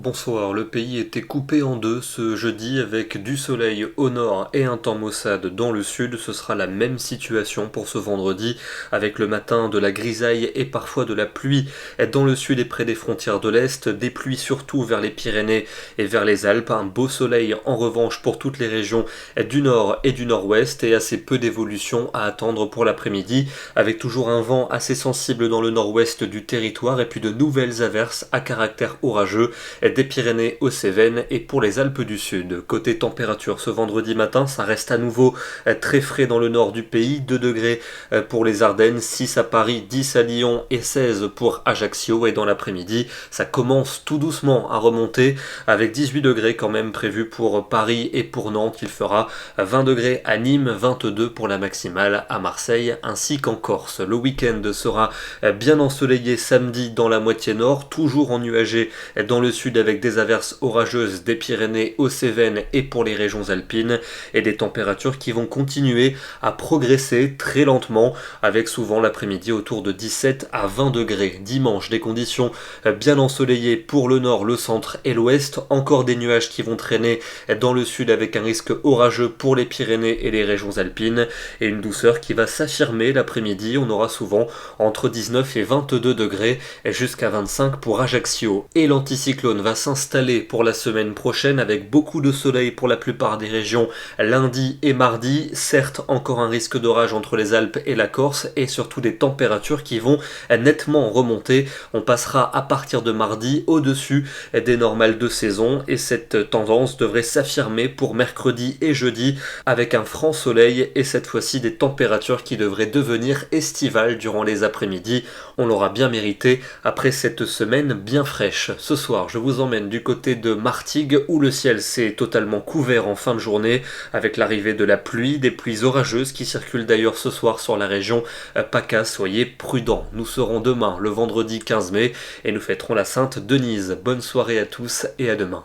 Bonsoir, le pays était coupé en deux ce jeudi avec du soleil au nord et un temps maussade dans le sud. Ce sera la même situation pour ce vendredi avec le matin de la grisaille et parfois de la pluie dans le sud et près des frontières de l'Est, des pluies surtout vers les Pyrénées et vers les Alpes, un beau soleil en revanche pour toutes les régions du nord et du nord-ouest et assez peu d'évolution à attendre pour l'après-midi avec toujours un vent assez sensible dans le nord-ouest du territoire et puis de nouvelles averses à caractère orageux des Pyrénées aux Cévennes et pour les Alpes du Sud. Côté température, ce vendredi matin, ça reste à nouveau très frais dans le nord du pays, 2 degrés pour les Ardennes, 6 à Paris, 10 à Lyon et 16 pour Ajaccio. Et dans l'après-midi, ça commence tout doucement à remonter avec 18 degrés quand même prévus pour Paris et pour Nantes. Il fera 20 degrés à Nîmes, 22 pour la maximale à Marseille ainsi qu'en Corse. Le week-end sera bien ensoleillé samedi dans la moitié nord, toujours ennuagé dans le sud avec des averses orageuses des Pyrénées aux Cévennes et pour les régions alpines et des températures qui vont continuer à progresser très lentement avec souvent l'après-midi autour de 17 à 20 degrés. Dimanche, des conditions bien ensoleillées pour le nord, le centre et l'ouest, encore des nuages qui vont traîner dans le sud avec un risque orageux pour les Pyrénées et les régions alpines et une douceur qui va s'affirmer l'après-midi. On aura souvent entre 19 et 22 degrés et jusqu'à 25 pour Ajaccio. Et l'anticyclone va s'installer pour la semaine prochaine avec beaucoup de soleil pour la plupart des régions lundi et mardi. Certes, encore un risque d'orage entre les Alpes et la Corse et surtout des températures qui vont nettement remonter. On passera à partir de mardi au-dessus des normales de saison et cette tendance devrait s'affirmer pour mercredi et jeudi avec un franc soleil et cette fois-ci des températures qui devraient devenir estivales durant les après-midi. On l'aura bien mérité après cette semaine bien fraîche. Ce soir, je vous emmène du côté de Martigues où le ciel s'est totalement couvert en fin de journée avec l'arrivée de la pluie, des pluies orageuses qui circulent d'ailleurs ce soir sur la région PACA. Soyez prudents. Nous serons demain le vendredi 15 mai et nous fêterons la Sainte Denise. Bonne soirée à tous et à demain.